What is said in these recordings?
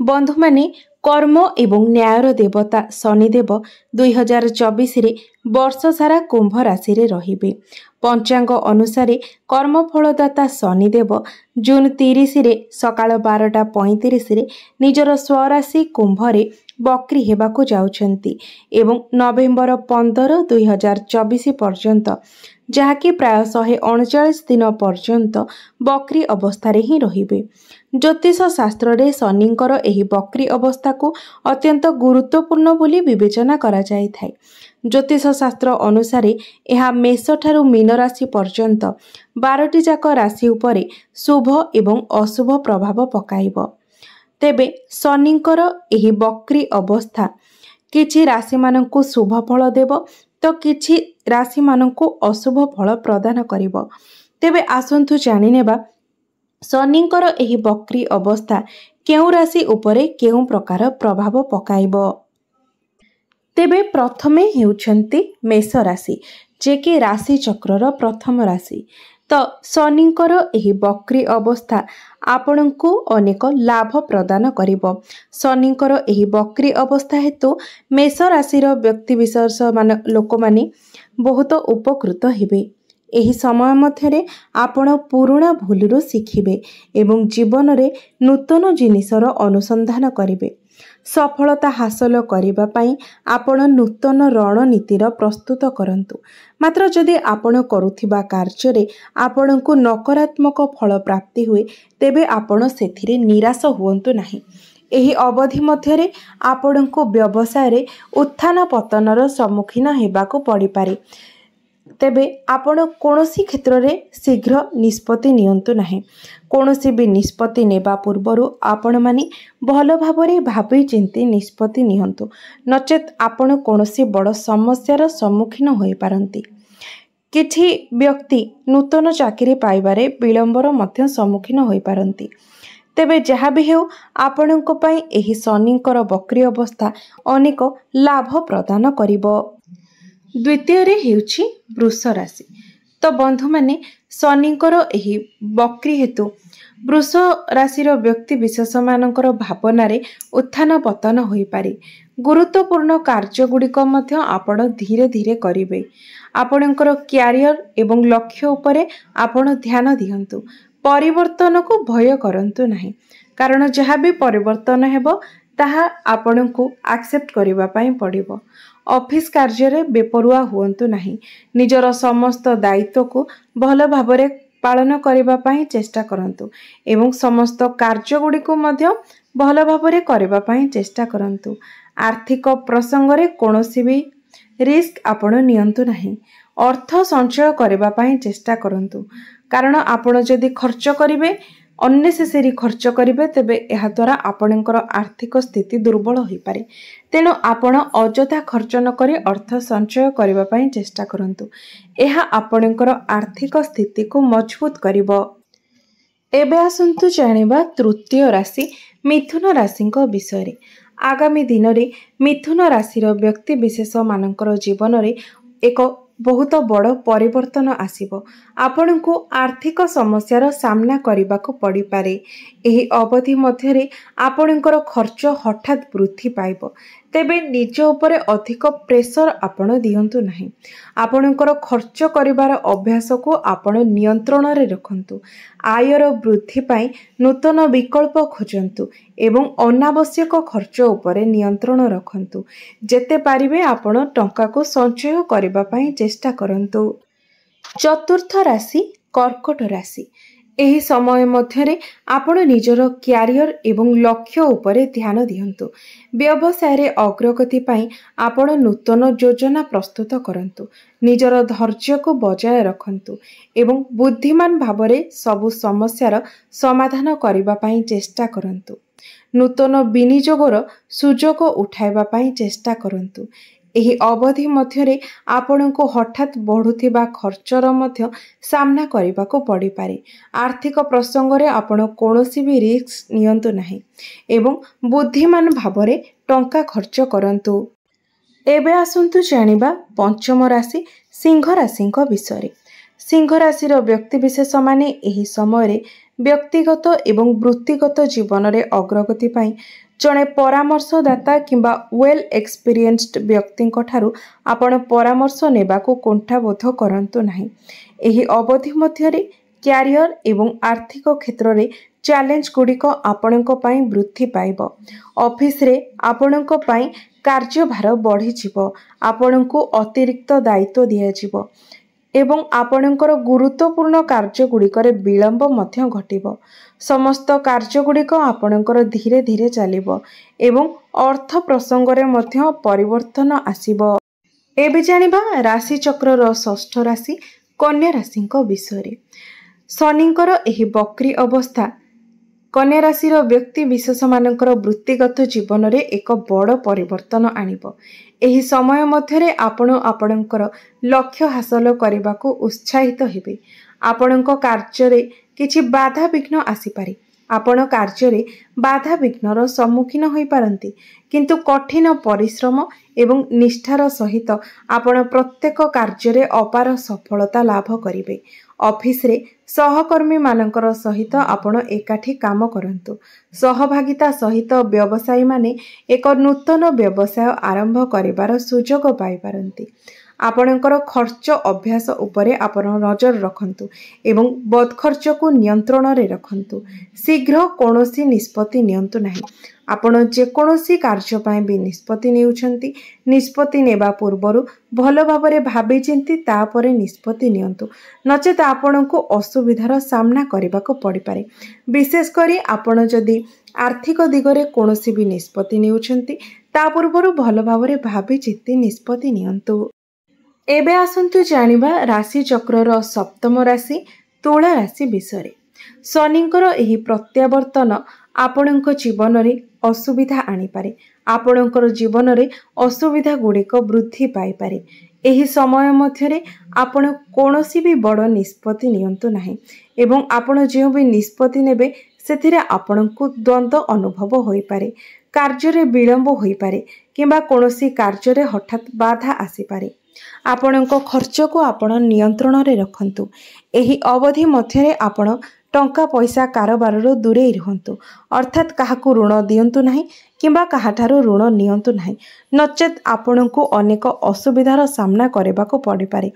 बंधु माने कर्म एवं न्यायर देवता शनिदेव 2024 वर्ष सारा कुंभ राशि रे रहिबे। पंचांग अनुसार कर्मफलदाता शनिदेव जून 30 रे सकाळ 12:35 रे निजर स्वराशि कुंभ रे बक्री हेबाकु जाउछंती एवं नवेम्बर 15 2024 पर्यंत जहाँकि प्राय 139 दिन पर्यंत बक्री अवस्था रे ही रहिबे। ज्योतिष शास्त्र रे शनिंकर एही बक्री अवस्था को अत्यंत गुरुत्वपूर्ण बोली विवेचना करा जाय थाए। ज्योतिष शास्त्र अनुसार यह मेष ठारू मीन राशि पर्यंत 12टी जाक राशि उपरे शुभ एवं अशुभ प्रभाव पकाइब। तेबे शनिंकर एही बक्री अवस्था किछि राशि मानंकु शुभ फल देव तो किछि राशि मानंकु अशुभ फल प्रदान करिब। तेबे आसंतु जानि नेबा शनिंकर एही बक्री अवस्था केउ राशि उपरे केउ प्रकार प्रभाव पकाइब। तेबे प्रथमे हेउछंती मेष राशि जे कि राशि चक्रर प्रथम राशि। तो शनिंकर एही बक्री अवस्था आपणଙ୍କୁ अनेक लाभ प्रदान करिब। शनिंकर एही बक्री अवस्था हेतु मेष राशिर व्यक्ति विशेष मान लोक माने बहुत उपकृत हेबे। एही समय मध्यरे आपण पुराणा भूलरू शिखिबे एवं जीवन रे नूतन जिनिसर अनुसंधान करिबे। सफलता हासिल करिबा पई आपण नूतन रणनीतिर प्रस्तुत करंतु। मात्र जदि आपण करुथिबा कार्य रे आपणଙ୍କୁ नकारात्मक फल प्राप्ति हुए तेबे आपण सेथिरे निराश हुअंतु नाही। एही अवधि मध्यरे आपणଙ୍କୁ व्यवसाय रे उत्थान पतनर सम्मुखीन हेबाकू पड़ी पारे। तेबे आपण कोनोसी क्षेत्र रे शीघ्र निष्पत्ति नियंतु नाही। कोनोसी भी निष्पत्ति नेबा पूर्वरु आपण माने भलो भाबरे भाबी चिंती निष्पत्ति नियंतु नचेत आपण कोनोसी बड़ समस्यार सम्मुखीन होई पारंती। किछि व्यक्ति नूतन चाकरी पाइबारे विलंबर मध्य सम्मुखीन होई पारंती। तेबे जहाँ भी हेउ आपणଙ୍କ ପାଇଁ एही शनिंकर बक्री अवस्था अनेक लाभ प्रदान करिबो। द्वितीय रे हेउछि वृष राशि। तो बंधु माने शनिंकर एही बक्री हेतु वृष राशिर व्यक्ति विशेष मानकर भावना रे उत्थान पतन होई पारे। गुरुत्वपूर्ण कार्य गुड़िक मध्य आपण धीरे धीरे करिवे। आपणଙ୍କର क्यारियर एवं लक्ष्य उपरे आपण ध्यान दियंतु। परिवर्तन को भय करंतु नाही कारण जहाँ भी परिवर्तन हेबो ताहा आपणଙ୍କୁ एक्सेप्ट करिबा पई पड़िबो। ऑफिस कार्य रे बेपरुआ हुअंतु नाही। निजर समस्त दायित्व को भलो भाबरे पालन करिबा पई चेष्टा करंतु एवं समस्त कार्य गुडी को मध्य भलो भाबरे करिबा पई चेष्टा करंतु। आर्थिक प्रसंग रे कोनोसी भी रिस्क आपण नियंतु नाही। अर्थ संचय करिबा पई चेष्टा करंतु कारण आपण जदि खर्च करिवे अननेसेसरी खर्च करिवे तेबे एहा द्वारा आपणଙ୍କର आर्थिक स्थिति दुर्बल होई पारे। तेणु आपण अजथा खर्च न करी अर्थ संचय करिबा पई चेष्टा करंतु। एहा आपणଙ୍କର आर्थिक स्थिति को मजबूत करिवो। एबे आसंतु जानिबा तृतीय राशि मिथुन राशिंक विषय रे। आगामी दिन रे मिथुन राशिर व्यक्ति विशेष मानकर जीवन रे एक बहुत बड़ परिवर्तन आसिबो। आपणଙ୍କୁ आर्थिक समस्यार सामना करिबाकू पड़ी पारे। एही अवधि मध्यरे आपणଙ୍କର खर्च हठात वृद्धि पाइबो। तेबे निज उपरे अधिक प्रेशर आपण दियंतु नाही। आपणଙ୍କର खर्च करिबार अभ्यास को आपण नियंत्रण रे रखंतु। आयर वृद्धि पाई नूतन विकल्प खोजंतु एवं अनावश्यक खर्च उपरे नियंत्रण रखंतु। जेते पारिबे आपण टंका को संचय करिबा पई चेष्टा करंतु। चतुर्थ राशि कर्कट राशि। एही समय मध्यरे आपण निजर क्यारियर एवं लक्ष्य उपरे ध्यान दियंतु। व्यवसाय रे अग्रगति पाई आपण नूतन योजना प्रस्तुत करंतु। निजर धैर्य को बजाय रखंतु एवं बुद्धिमान भावरे सबु समस्यार समाधान करिबा पाई चेष्टा करंतु। नूतन विनियोगर सुजोग उठाइबा पाई चेष्टा करंतु। एही अवधि मध्यरे आपणଙ୍କୁ हठात बढ़ुथिबा खर्चर मध्य सामना करिबाकू पड़ी पारे। आर्थिक प्रसंग रे आपण कोनोसी भी रिस्क नियंतु नाही एवं बुद्धिमान भावरे टंका खर्च करंतु। एबे आसंतु जानिबा पंचम राशि सिंह राशिंक विषय रे। सिंह राशिर व्यक्ति विशेष माने एही समय रे व्यक्तिगत एवं वृत्तिगत जीवन रे अग्रगति पाई जड़े परामर्शदाता किंबा वेल एक्सपीरियंस्ड व्यक्ति ठारू आपण परामर्श नेबाकू कुंठाबोध करंतु नाही। एही अवधि मध्यरे क्यारियर एवं आर्थिक क्षेत्र में चैलेंज गुड़िक आपणक पई वृद्धि पाइब। ऑफिस रे आपणक पई कार्यभार बढ़ी जीवो, आपणकू अतिरिक्त दायित्व दिया जीवो एवं आपणकर गुरुत्वपूर्ण कार्य गुड़िकर विलंब मध्य घटिबो। समस्त कार्य गुड़िक आपणकर धीरे धीरे चलिबो एवं अर्थ प्रसंग रे मध्य परिवर्तन आसीबो। एबे जानिबा राशि चक्रर षष्ठ राशि कन्या राशिंक विषय। शनिंकर एही वक्री अवस्था कन्या राशि व्यक्ति विशेष मानकर वृत्तिगत जीवन रे एक बड़ परिवर्तन आनिबो। एही समय मध्यरे आपण आपणकर लक्ष्य हासिल करबाकू उत्साहित हेबे। आपणक कार्य रे किछि बाधा विघ्न आसी पारे। आपण कार्य रे बाधा विघ्नर सम्मुखीन होई पारंती, किंतु कठिन परिश्रम एवं निष्ठार सहित आपण प्रत्येक कार्य रे अपार सफलता लाभ करिवे। ऑफिस रे सहकर्मी मानकर सहित आपण एकाठी काम करंतु। सहभागिता सहित व्यवसायी माने एक नूतन व्यवसाय आरंभ करिवार सुजोग पाई पारंती। आपणकर खर्च अभ्यास उपरे आपण नजर रखंतु एवं बद खर्च को नियंत्रण रे रखंतु। शीघ्र कोनोसी निष्पत्ति नियंतु नाही। आपण जे कोनोसी कार्य पाए भी निष्पत्ति नेउछंती, निष्पत्ति नेबा पूर्वरु भल भाबरे भाबी चिंती तापरे निष्पत्ति नियंतु, नचेत आपणको असुविधार सामना करबाको पड़ी पारे। विशेष करी आपण जदि आर्थिक दिगरे कोनोसी भी निष्पत्ति नेउछंती ता पूर्वरु भल भाबरे भाबी चिंती निष्पत्ति नियंतु। एबे आसंतु जानिबा राशि चक्रर सप्तम राशि तुला राशि विषय। शनिंकर एही प्रत्यावर्तन आपणक जीवन रे असुविधा आनी पारे। आपणकर जीवन रे असुविधा गुड़िक वृद्धि पाई पारे। एही समय मध्यरे आपण कोनोसी भी बड़ निष्पत्ति नियंतु नाही एवं आपण जे भी निष्पत्ति नेबे सेथिरे आपणकू द्वंद्व अनुभव होई पारे। कार्य रे विलंब होई पारे किंबा कोनोसी कार्य रे हठात बाधा आसी पारे। आपणक खर्च को आपण नियंत्रण रे रखंतु। एही अवधि मध्यरे आपण टंका पैसा कारोबार दूरे रहंतु, अर्थात काहाकू ऋण दियंतु नाही किंबा काहाठारू ऋण नियंतु नाही, नचेत आपणकू अनेक असुविधार सामना करबाको पड़ी पारे।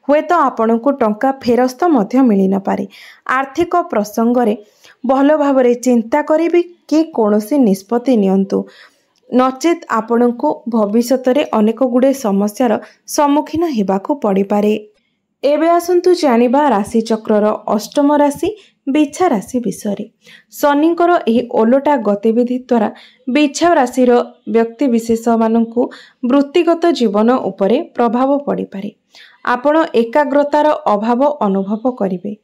हुएत आपणकू टंका फेरस्त मध्य मिली न पारे। आर्थिक प्रसंग रे भल भाबरे चिंता करिबि कि कोनोसी निष्पत्ति नियंतु, नचेत आपणकू भविष्यत रे अनेक गुडे समस्यार सम्मुखीन हेबाकू पड़ी पारे। एबे आसंतु जानिबा राशि चक्रर अष्टम राशि बिछा राशि विषय। शनिंकर एही ओलोटा गतिविधि द्वारा बिछा राशिर व्यक्ति विशेष मानकू वृत्तिगत जीवन उपरे प्रभाव पड़ी पारे। आपण एकाग्रतार अभाव अनुभव करिवे,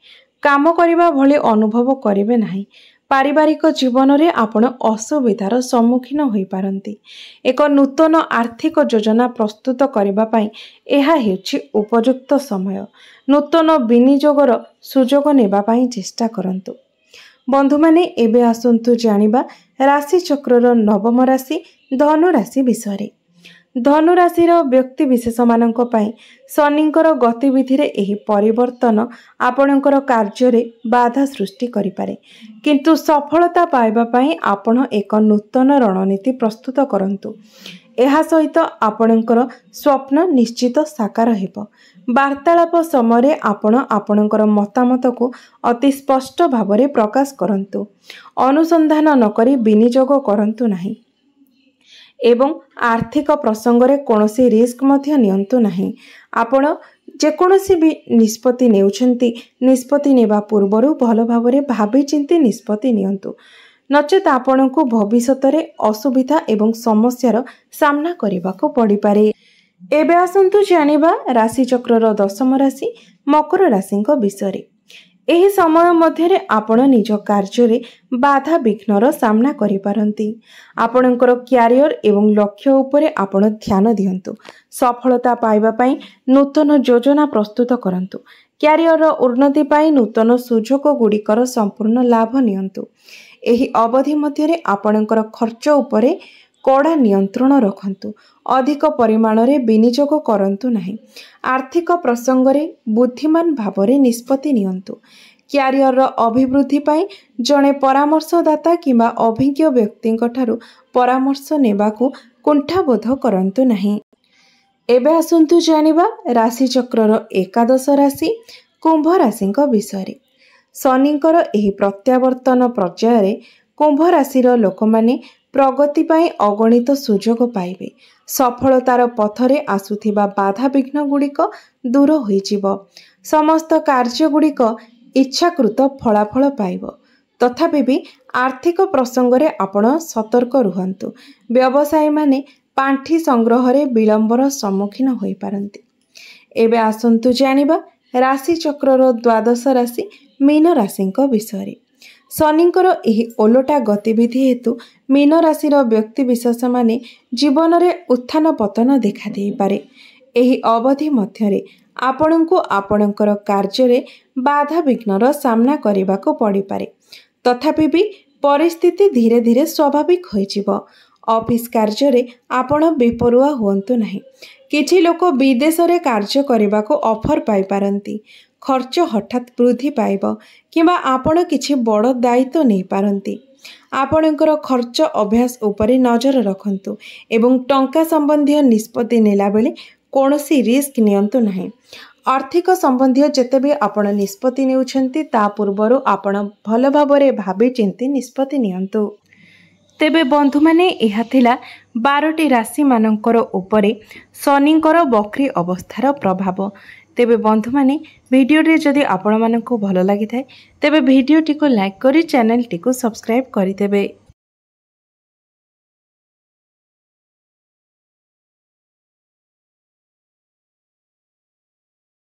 काम करिबा भली अनुभव करिवे नाही। पारिवारिक जीवन रे आपण असुविधार सम्मुखीन होई पारंती। एक नूतन आर्थिक योजना प्रस्तुत करबा पई एहा हेउछि उपयुक्त समय। नूतन विनियोगर सुजोग नेबा पई चेष्टा करंतु। बंधु माने एबे आसंतु जानिबा राशि चक्रर नवम राशि धनु राशि विषय। धनु राशिर व्यक्ति विशेष मानक पई शनिंकर गतिविधि रे एही परिवर्तन आपणकर कार्य रे बाधा सृष्टि करि पारे, किंतु सफलता पाइबा पई आपण एक नूतन रणनीति प्रस्तुत करंतु। एहा सहित आपणकर स्वप्न निश्चित साकार हेबो। वार्तालाप समय आपण आपणकर मतामत को अति स्पष्ट भावरे प्रकाश करंतु। अनुसंधान नकरी विनियोग करंतु नाही एवं आर्थिक प्रसंग रे कोनोसी रिस्क मध्य नियंतु नाही। आपण जेकोनोसी भी निष्पत्ति नेउछंती, निष्पत्ति नेबा पूर्वरु भल भावरे भाबी चिंती निष्पत्ति नियंतु, नचेत आपणकू भविष्यत रे असुविधा एवं समस्यार सामना करबाको पड़ी पारे। एबे आसंतु जानिबा राशि चक्रर दशम राशि मकर राशिंक विषय। एही समय मध्यरे आपण निज कार्य रे बाधा विघ्नर सामना करि पारंती। आपणकर क्यारियर एवं लक्ष्य उपरे आपण ध्यान दियंतु। सफलता पाइबा पई नूतन योजना प्रस्तुत करंतु। क्यारियर उन्नति पाई नूतन सुजोग गुड़िकर संपूर्ण लाभ नियंतु। एही अवधि मध्यरे आपणकर खर्च उपरे कड़ा नियंत्रण रखंतु। अधिक परिमाण रे विनियोग करंतु नाही। आर्थिक प्रसंग रे बुद्धिमान भावरे निष्पत्ति नियंतु। କ୍ୟାରିୟରର ଅଭିବୃଦ୍ଧି ପାଇଁ ଜଣେ ପରାମର୍ଶଦାତା କିମ୍ବା ଅଭିଜ୍ଞ ବ୍ୟକ୍ତିଙ୍କଠାରୁ ପରାମର୍ଶ ନେବାକୁ କୁଣ୍ଠାବୋଧ କରନ୍ତୁ ନାହିଁ। ଏବେ ଆସନ୍ତୁ ଜାଣିବା ରାଶିଚକ୍ରର ଏକାଦଶ ରାଶି କୁମ୍ଭ ରାଶିଙ୍କ ବିଷୟରେ। ଶନିଙ୍କର ଏହି ପ୍ରତ୍ୟାବର୍ତ୍ତନ ପର୍ଯ୍ୟାୟରେ କୁମ୍ଭ ରାଶିର ଲୋକମାନେ ପ୍ରଗତି ପାଇଁ ଅଗଣିତ ସୁଯୋଗ ପାଇବେ। ସଫଳତାର ପଥରେ ଆସୁଥିବା ବାଧାବିଘ୍ନ ଗୁଡ଼ିକ ଦୂର ହୋଇଯିବ। ସମସ୍ତ କାର୍ଯ୍ୟଗୁଡ଼ିକ ଇଚ୍ଛାକୃତ ଫଳାଫଳ ପାଇବ। ତଥାପି ବି ଆର୍ଥିକ ପ୍ରସଙ୍ଗରେ ଆପଣ ସତର୍କ ରୁହନ୍ତୁ। ବ୍ୟବସାୟୀମାନେ ପାଣ୍ଠି ସଂଗ୍ରହରେ ବିଳମ୍ବର ସମ୍ମୁଖୀନ ହୋଇପାରନ୍ତି। ଏବେ ଆସନ୍ତୁ ଜାଣିବା ରାଶିଚକ୍ରର ଦ୍ୱାଦଶ ରାଶି ମୀନ ରାଶିଙ୍କ ବିଷୟରେ। ଶନିଙ୍କର ଏହି ଓଲଟା ଗତିବିଧି ହେତୁ ମୀନ ରାଶିର ବ୍ୟକ୍ତିବିଶେଷମାନେ ଜୀବନରେ ଉତ୍ଥାନ ପତନ ଦେଖାଦେଇପାରେ। ଏହି ଅବଧି ମଧ୍ୟରେ ଆପଣଙ୍କୁ ଆପଣଙ୍କର କାର୍ଯ୍ୟରେ ବାଧାବିଘ୍ନର ସାମ୍ନା କରିବାକୁ ପଡ଼ିପାରେ। ତଥାପି ବି ପରିସ୍ଥିତି ଧୀରେ ଧୀରେ ସ୍ୱାଭାବିକ ହୋଇଯିବ। ଅଫିସ କାର୍ଯ୍ୟରେ ଆପଣ ବେପରୁଆ ହୁଅନ୍ତୁ ନାହିଁ। କିଛି ଲୋକ ବିଦେଶରେ କାର୍ଯ୍ୟ କରିବାକୁ ଅଫର ପାଇପାରନ୍ତି। ଖର୍ଚ୍ଚ ହଠାତ୍ ବୃଦ୍ଧି ପାଇବ କିମ୍ବା ଆପଣ କିଛି ବଡ଼ ଦାୟିତ୍ୱ ନେଇପାରନ୍ତି। ଆପଣଙ୍କର ଖର୍ଚ୍ଚ ଅଭ୍ୟାସ ଉପରେ ନଜର ରଖନ୍ତୁ ଏବଂ ଟଙ୍କା ସମ୍ବନ୍ଧୀୟ ନିଷ୍ପତ୍ତି ନେଲାବେଳେ କୌଣସି ରିସ୍କ ନିଅନ୍ତୁ ନାହିଁ। ଆର୍ଥିକ ସମ୍ବନ୍ଧୀୟ ଯେତେ ବି ଆପଣ ନିଷ୍ପତ୍ତି ନେଉଛନ୍ତି ତା ପୂର୍ବରୁ ଆପଣ ଭଲ ଭାବରେ ଭାବି ଚିନ୍ତି ନିଷ୍ପତ୍ତି ନିଅନ୍ତୁ। ତେବେ ବନ୍ଧୁମାନେ ଏହା ଥିଲା 12ଟି ରାଶିମାନଙ୍କର ଉପରେ ଶନିଙ୍କର ବକ୍ରି ଅବସ୍ଥାର ପ୍ରଭାବ। ତେବେ ବନ୍ଧୁମାନେ ଭିଡ଼ିଓଟି ଯଦି ଆପଣମାନଙ୍କୁ ଭଲ ଲାଗିଥାଏ ତେବେ ଭିଡ଼ିଓଟିକୁ ଲାଇକ୍ କରି ଚ୍ୟାନେଲଟିକୁ ସବସ୍କ୍ରାଇବ୍ କରିଦେବେ।